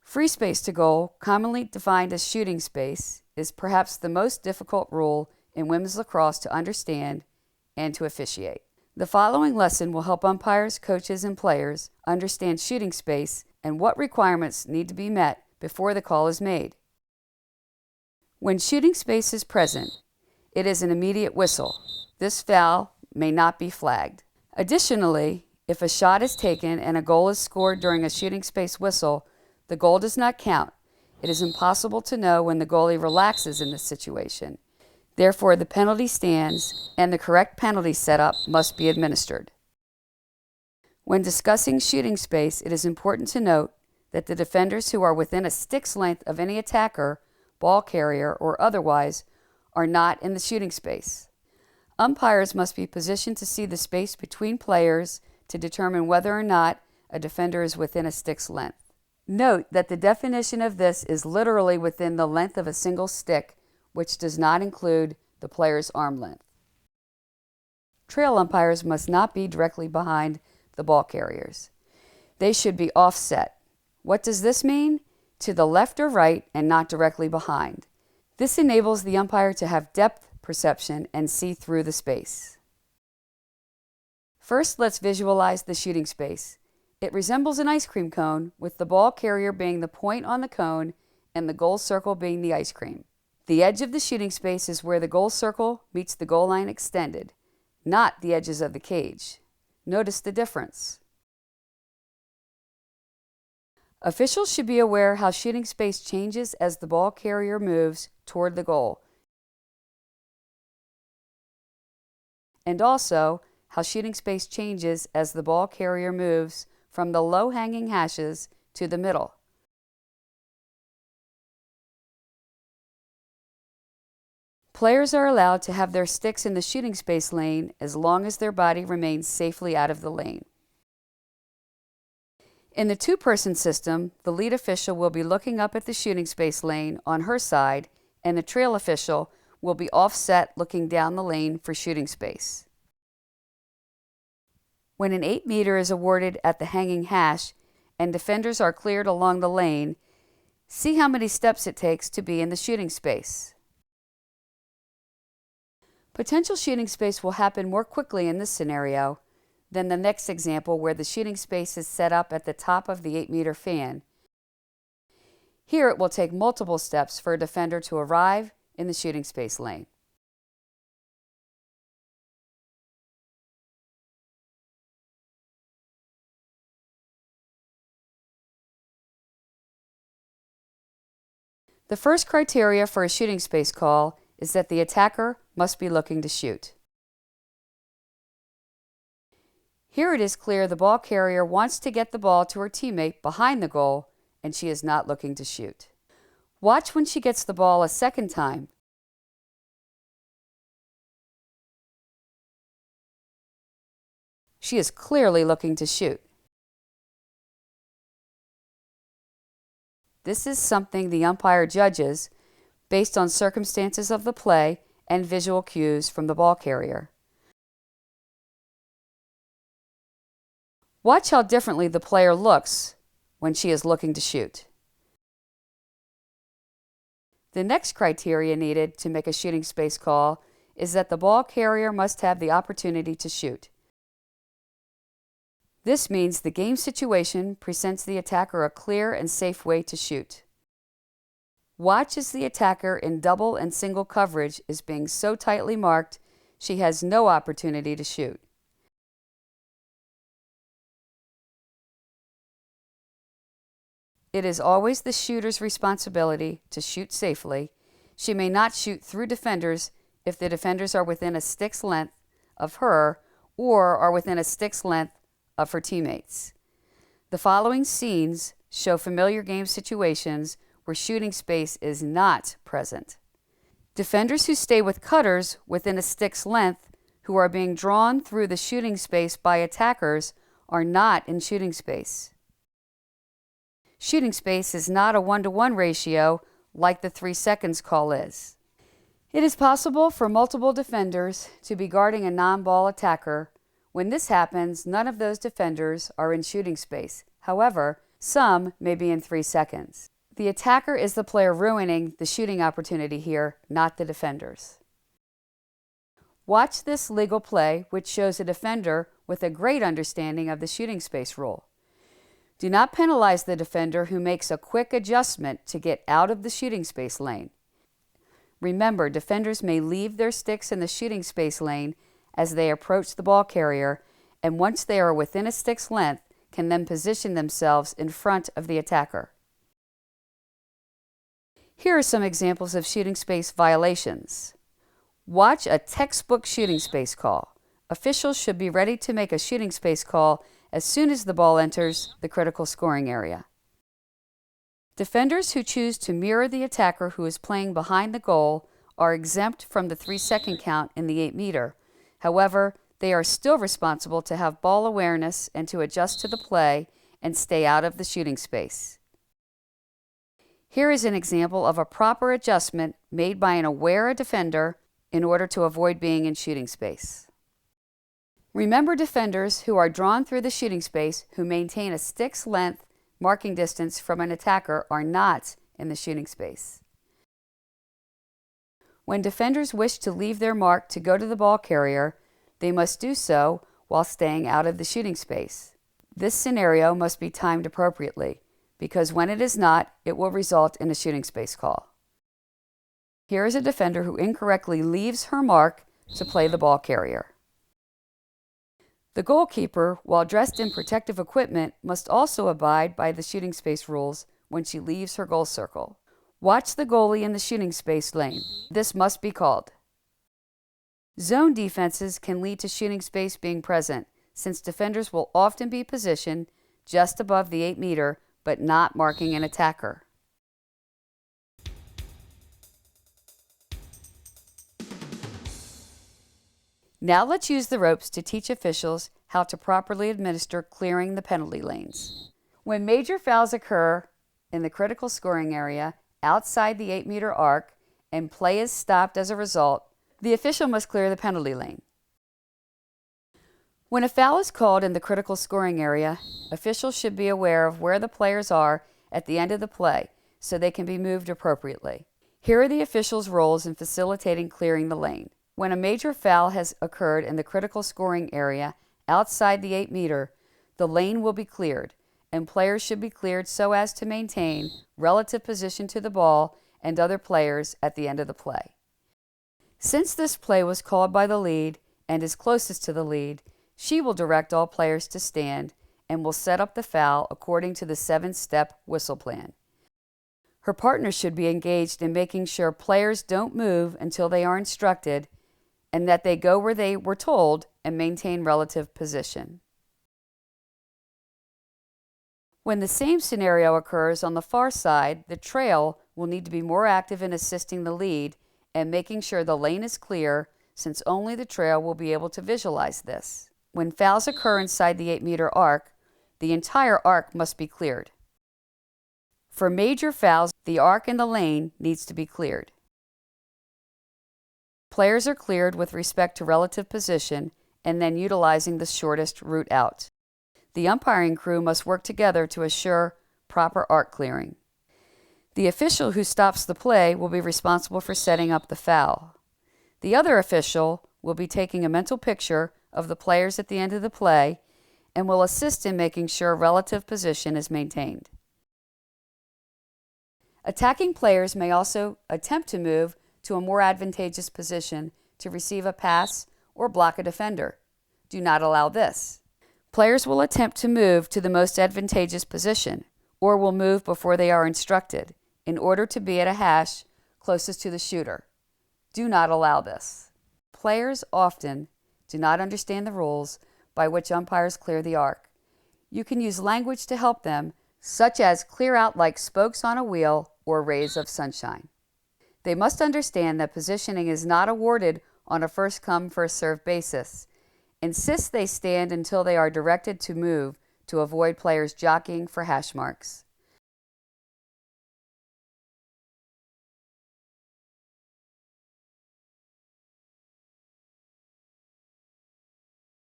Free space to goal, commonly defined as shooting space, is perhaps the most difficult rule in women's lacrosse to understand and to officiate. The following lesson will help umpires, coaches, and players understand shooting space and what requirements need to be met before the call is made. When shooting space is present, it is an immediate whistle. This foul may not be flagged. Additionally, if a shot is taken and a goal is scored during a shooting space whistle, the goal does not count. It is impossible to know when the goalie relaxes in this situation. Therefore, the penalty stands and the correct penalty setup must be administered. When discussing shooting space, it is important to note that the defenders who are within a stick's length of any attacker, ball carrier, or otherwise are not in the shooting space. Umpires must be positioned to see the space between players to determine whether or not a defender is within a stick's length. Note that the definition of this is literally within the length of a single stick, which does not include the player's arm length. Trail umpires must not be directly behind the ball carriers. They should be offset. What does this mean? To the left or right and not directly behind. This enables the umpire to have depth perception and see through the space. First, let's visualize the shooting space. It resembles an ice cream cone, with the ball carrier being the point on the cone and the goal circle being the ice cream. The edge of the shooting space is where the goal circle meets the goal line extended, not the edges of the cage. Notice the difference. Officials should be aware how shooting space changes as the ball carrier moves toward the goal, and also how shooting space changes as the ball carrier moves from the low-hanging hashes to the middle. Players are allowed to have their sticks in the shooting space lane as long as their body remains safely out of the lane. In the two-person system, the lead official will be looking up at the shooting space lane on her side, and the trail official will be offset looking down the lane for shooting space. When an 8-meter is awarded at the hanging hash and defenders are cleared along the lane, see how many steps it takes to be in the shooting space. Potential shooting space will happen more quickly in this scenario than the next example where the shooting space is set up at the top of the 8-meter fan. Here it will take multiple steps for a defender to arrive in the shooting space lane. The first criteria for a shooting space call is that the attacker must be looking to shoot. Here it is clear the ball carrier wants to get the ball to her teammate behind the goal, and she is not looking to shoot. Watch when she gets the ball a second time. She is clearly looking to shoot. This is something the umpire judges based on circumstances of the play and visual cues from the ball carrier. Watch how differently the player looks when she is looking to shoot. The next criteria needed to make a shooting space call is that the ball carrier must have the opportunity to shoot. This means the game situation presents the attacker a clear and safe way to shoot. Watch as the attacker in double and single coverage is being so tightly marked she has no opportunity to shoot. It is always the shooter's responsibility to shoot safely. She may not shoot through defenders if the defenders are within a stick's length of her or are within a stick's length of her teammates. The following scenes show familiar game situations where shooting space is not present. Defenders who stay with cutters within a stick's length who are being drawn through the shooting space by attackers are not in shooting space. Shooting space is not a 1-to-1 ratio like the 3 seconds call is. It is possible for multiple defenders to be guarding a non-ball attacker. When this happens, none of those defenders are in shooting space. However, Some may be in 3 seconds. The attacker is the player ruining the shooting opportunity here, not the defenders. Watch this legal play, which shows a defender with a great understanding of the shooting space rule. Do not penalize the defender who makes a quick adjustment to get out of the shooting space lane. Remember, defenders may leave their sticks in the shooting space lane as they approach the ball carrier, and once they are within a stick's length, can then position themselves in front of the attacker. Here are some examples of shooting space violations. Watch a textbook shooting space call. Officials should be ready to make a shooting space call as soon as the ball enters the critical scoring area. Defenders who choose to mirror the attacker who is playing behind the goal are exempt from the 3-second count in the 8-meter. However, they are still responsible to have ball awareness and to adjust to the play and stay out of the shooting space. Here is an example of a proper adjustment made by an aware defender in order to avoid being in shooting space. Remember, defenders who are drawn through the shooting space who maintain a stick's length marking distance from an attacker are not in the shooting space. When defenders wish to leave their mark to go to the ball carrier, they must do so while staying out of the shooting space. This scenario must be timed appropriately, because when it is not, it will result in a shooting space call. Here is a defender who incorrectly leaves her mark to play the ball carrier. The goalkeeper, while dressed in protective equipment, must also abide by the shooting space rules when she leaves her goal circle. Watch the goalie in the shooting space lane. This must be called. Zone defenses can lead to shooting space being present, since defenders will often be positioned just above the 8-meter but not marking an attacker. Now let's use the ropes to teach officials how to properly administer clearing the penalty lanes. When major fouls occur in the critical scoring area outside the 8-meter arc and play is stopped as a result, the official must clear the penalty lane. When a foul is called in the critical scoring area, officials should be aware of where the players are at the end of the play so they can be moved appropriately. Here are the officials' roles in facilitating clearing the lane. When a major foul has occurred in the critical scoring area outside the 8-meter, the lane will be cleared, and players should be cleared so as to maintain relative position to the ball and other players at the end of the play. Since this play was called by the lead and is closest to the lead, she will direct all players to stand and will set up the foul according to the 7-step whistle plan. Her partner should be engaged in making sure players don't move until they are instructed and that they go where they were told and maintain relative position. When the same scenario occurs on the far side, the trail will need to be more active in assisting the lead and making sure the lane is clear, since only the trail will be able to visualize this. When fouls occur inside the 8-meter arc, the entire arc must be cleared. For major fouls, the arc in the lane needs to be cleared. Players are cleared with respect to relative position and then utilizing the shortest route out. The umpiring crew must work together to assure proper arc clearing. The official who stops the play will be responsible for setting up the foul. The other official will be taking a mental picture of the players at the end of the play and will assist in making sure relative position is maintained. Attacking players may also attempt to move to a more advantageous position to receive a pass or block a defender. Do not allow this. Players will attempt to move to the most advantageous position or will move before they are instructed in order to be at a hash closest to the shooter. Do not allow this. Players often do not understand the rules by which umpires clear the arc. You can use language to help them, such as clear out like spokes on a wheel or rays of sunshine. They must understand that positioning is not awarded on a first-come, first-served basis. Insist they stand until they are directed to move to avoid players jockeying for hash marks.